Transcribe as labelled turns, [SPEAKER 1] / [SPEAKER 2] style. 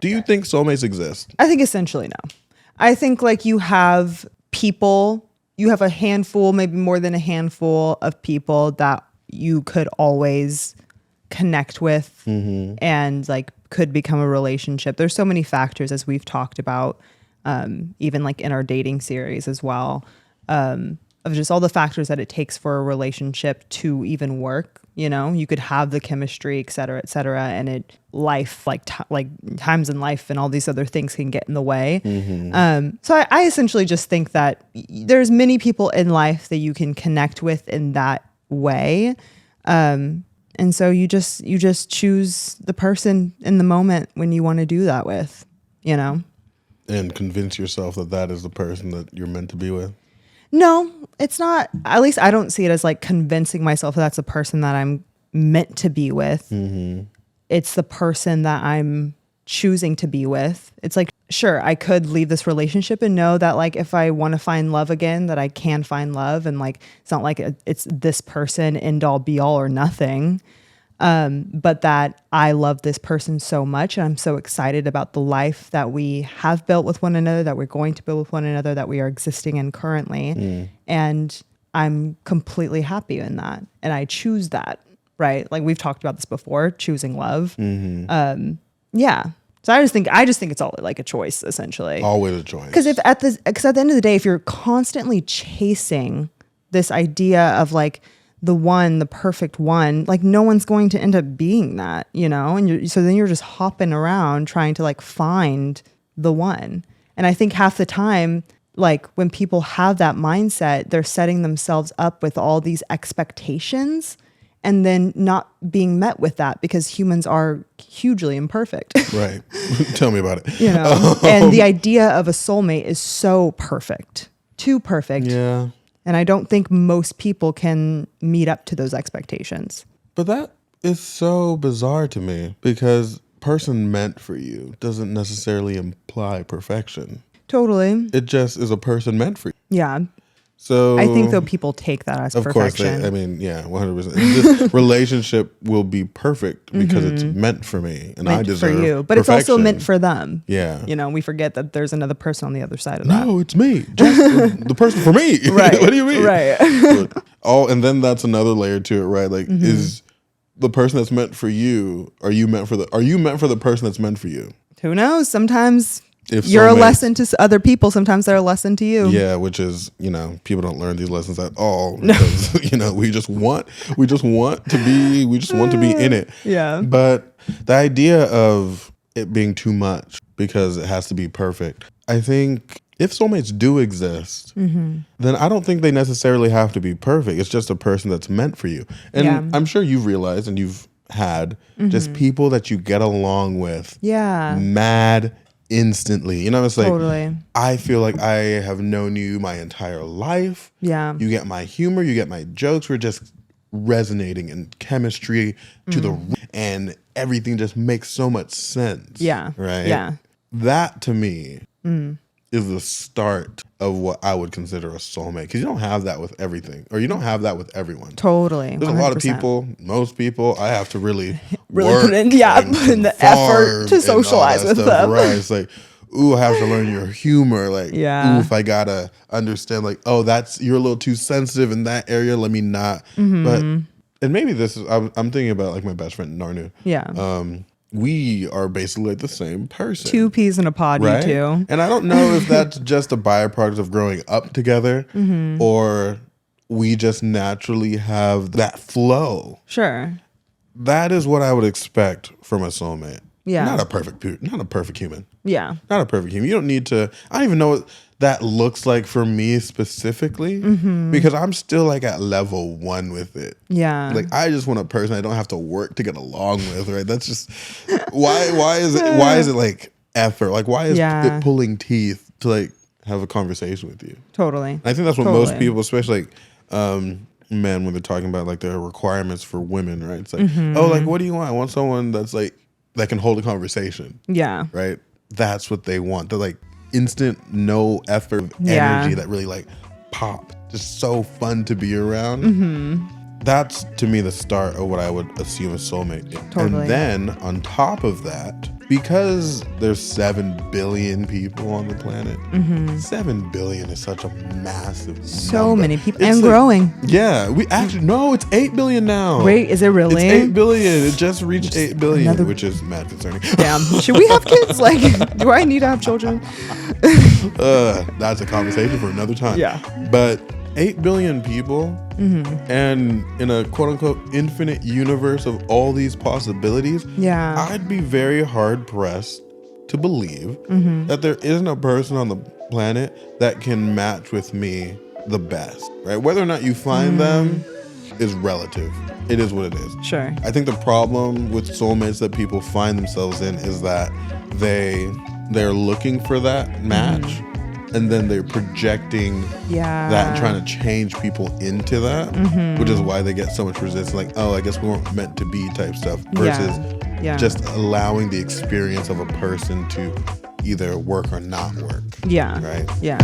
[SPEAKER 1] you think soulmates exist?
[SPEAKER 2] I think essentially no. I think like you have people, you have a handful, maybe more than a handful of people that you could always connect with and like could become a relationship. There's so many factors, as we've talked about, even like in our dating series as well, of just all the factors that it takes for a relationship to even work. You know, you could have the chemistry, et cetera, and life, like times in life and all these other things can get in the way. So I essentially just think that there's many people in life that you can connect with in that way. And so you just choose the person in the moment when you want to do that with, you know?
[SPEAKER 1] And convince yourself that is the person that you're meant to be with?
[SPEAKER 2] No, it's not. At least I don't see it as like convincing myself that that's the person that I'm meant to be with. It's the person that I'm choosing to be with. It's like, sure, I could leave this relationship and know that like if I want to find love again, that I can find love. And like, it's not like it's this person end all be all or nothing. But that I love this person so much and I'm so excited about the life that we have built with one another, that we're going to build with one another, that we are existing in currently. And I'm completely happy in that. And I choose that, right? Like we've talked about this before, choosing love. Yeah. So I just think it's all like a choice, essentially.
[SPEAKER 1] Always a choice.
[SPEAKER 2] Because at the end of the day, if you're constantly chasing this idea of like the perfect one, like no one's going to end up being that, you know? And so then you're just hopping around trying to like find the one. And I think half the time, like when people have that mindset, they're setting themselves up with all these expectations and then not being met with that because humans are hugely imperfect.
[SPEAKER 1] Right. Tell me about it.
[SPEAKER 2] You know, and the idea of a soulmate is so perfect, too perfect.
[SPEAKER 1] Yeah.
[SPEAKER 2] And I don't think most people can meet up to those expectations.
[SPEAKER 1] But that is so bizarre to me because person meant for you doesn't necessarily imply perfection.
[SPEAKER 2] Totally.
[SPEAKER 1] It just is a person meant for you.
[SPEAKER 2] Yeah.
[SPEAKER 1] So
[SPEAKER 2] I think though people take that as perfection.
[SPEAKER 1] Of course, I mean, yeah, 100%. This relationship will be perfect because it's meant for me and I deserve
[SPEAKER 2] for you, but
[SPEAKER 1] perfection.
[SPEAKER 2] it's also meant for them.
[SPEAKER 1] Yeah.
[SPEAKER 2] You know, we forget that there's another person on the other side of that.
[SPEAKER 1] No, it's me. Just the person for me.
[SPEAKER 2] Right.
[SPEAKER 1] What do you mean?
[SPEAKER 2] Right.
[SPEAKER 1] And then that's another layer to it, right? Like is the person that's meant for you, are you meant for the person that's meant for you?
[SPEAKER 2] Who knows? Sometimes
[SPEAKER 1] If
[SPEAKER 2] you're a
[SPEAKER 1] soulmates-
[SPEAKER 2] lesson to other people. Sometimes they're a lesson to you.
[SPEAKER 1] Yeah, which is, you know, people don't learn these lessons at all because, you know, we just want to be in it.
[SPEAKER 2] Yeah.
[SPEAKER 1] But the idea of it being too much because it has to be perfect, I think if soulmates do exist, then I don't think they necessarily have to be perfect. It's just a person that's meant for you. And I'm sure you've realized and you've had just people that you get along with.
[SPEAKER 2] Yeah.
[SPEAKER 1] Mad instantly. You know, it's like,
[SPEAKER 2] Totally.
[SPEAKER 1] I feel like I have known you my entire life.
[SPEAKER 2] Yeah.
[SPEAKER 1] You get my humor, you get my jokes. We're just resonating in chemistry to the and everything just makes so much sense.
[SPEAKER 2] Yeah.
[SPEAKER 1] Right?
[SPEAKER 2] Yeah.
[SPEAKER 1] That to me is the start of what I would consider a soulmate. Because you don't have that with everything. Or you don't have that with everyone.
[SPEAKER 2] Totally.
[SPEAKER 1] There's
[SPEAKER 2] 100%.
[SPEAKER 1] a lot of people, most people, I have to really
[SPEAKER 2] Really put in,
[SPEAKER 1] and
[SPEAKER 2] put in the
[SPEAKER 1] conform
[SPEAKER 2] effort to
[SPEAKER 1] and all
[SPEAKER 2] socialize
[SPEAKER 1] that
[SPEAKER 2] with
[SPEAKER 1] stuff.
[SPEAKER 2] them.
[SPEAKER 1] Right. It's like, ooh, I have to learn your humor. Like,
[SPEAKER 2] Yeah.
[SPEAKER 1] ooh, if I gotta understand, like, oh, you're a little too sensitive in that area. Let me not. But, and maybe this is, I'm thinking about like my best friend, Narnu.
[SPEAKER 2] Yeah.
[SPEAKER 1] We are basically like the same person.
[SPEAKER 2] Two peas in a pod,
[SPEAKER 1] right?
[SPEAKER 2] you two.
[SPEAKER 1] And I don't know if that's just a byproduct of growing up together or we just naturally have that flow.
[SPEAKER 2] Sure.
[SPEAKER 1] That is what I would expect from a soulmate.
[SPEAKER 2] Yeah.
[SPEAKER 1] Not a perfect human.
[SPEAKER 2] Yeah.
[SPEAKER 1] Not a perfect human. You don't need to, I don't even know what that looks like for me specifically because I'm still like at level 1 with it.
[SPEAKER 2] Yeah.
[SPEAKER 1] Like I just want a person I don't have to work to get along with, right? That's just why is it like effort? Like why is it pulling teeth to like have a conversation with you?
[SPEAKER 2] Totally.
[SPEAKER 1] And I think that's what most people, especially like men, when they're talking about like their requirements for women, right? It's like, oh, like what do you want? I want someone that's like that can hold a conversation.
[SPEAKER 2] Yeah.
[SPEAKER 1] Right? That's what they want. They're like instant, no effort energy that really like pop. Just so fun to be around. that's to me the start of what I would assume a soulmate is.
[SPEAKER 2] Totally.
[SPEAKER 1] And then on top of that, because there's 7 billion people on the planet, 7 billion is such a massive
[SPEAKER 2] So
[SPEAKER 1] number.
[SPEAKER 2] many people,
[SPEAKER 1] It's
[SPEAKER 2] and
[SPEAKER 1] like-
[SPEAKER 2] growing.
[SPEAKER 1] Yeah, we actually, no, it's 8 billion now.
[SPEAKER 2] Wait, is it really?
[SPEAKER 1] It's 8 billion. It just reached 8 billion,
[SPEAKER 2] another-
[SPEAKER 1] which is mad concerning.
[SPEAKER 2] Damn. Should we have kids? Like, do I need to have children?
[SPEAKER 1] That's a conversation for another time.
[SPEAKER 2] Yeah.
[SPEAKER 1] But 8 billion people, and in a quote unquote infinite universe of all these possibilities,
[SPEAKER 2] Yeah.
[SPEAKER 1] I'd be very hard pressed to believe that there isn't a person on the planet that can match with me the best, right? Whether or not you find them is relative. It is what it is.
[SPEAKER 2] Sure.
[SPEAKER 1] I think the problem with soulmates that people find themselves in is that they're looking for that match, and then they're projecting that and trying to change people into that, which is why they get so much resistance. Like, oh, I guess we weren't meant to be type stuff. Versus just allowing the experience of a person to either work or not work.
[SPEAKER 2] Yeah.
[SPEAKER 1] Right.
[SPEAKER 2] Yeah.